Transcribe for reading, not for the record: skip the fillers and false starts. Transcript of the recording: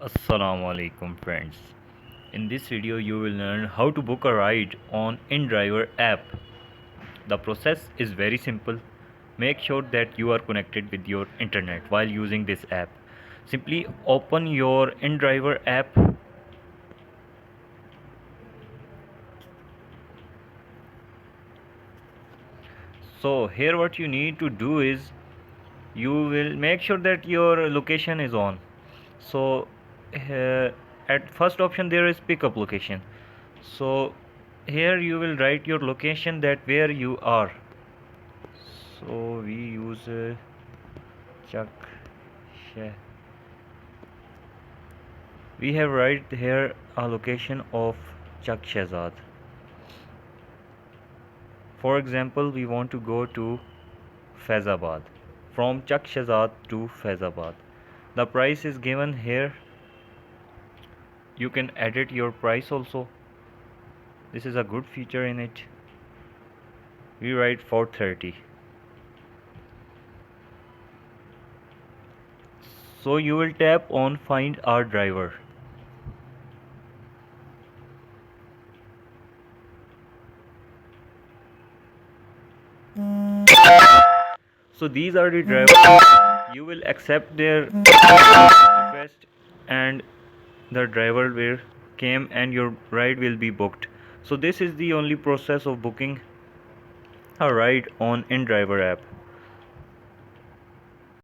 Assalamu alaikum friends. In this video you will learn how to book a ride on Indriver app. The process is very simple. Make sure that you are connected with your internet while using this app. Simply open your Indriver app. So here what you need to do is you will make sure that your location is on. So uh, at first option there is pickup location. So here you will write your location that where you are. So we use Chak Sheh. We have right here a location of Chak Shehzad. For example, we want to go to Faizabad. From Chak Shehzad to Faizabad. The price is given here. You can edit your price also. This is a good feature in it. We write 430. So you will tap on find our driver. So these are the drivers. You will accept their request and the driver will came and your ride will be booked. So this is the only process of booking a ride on Indriver app.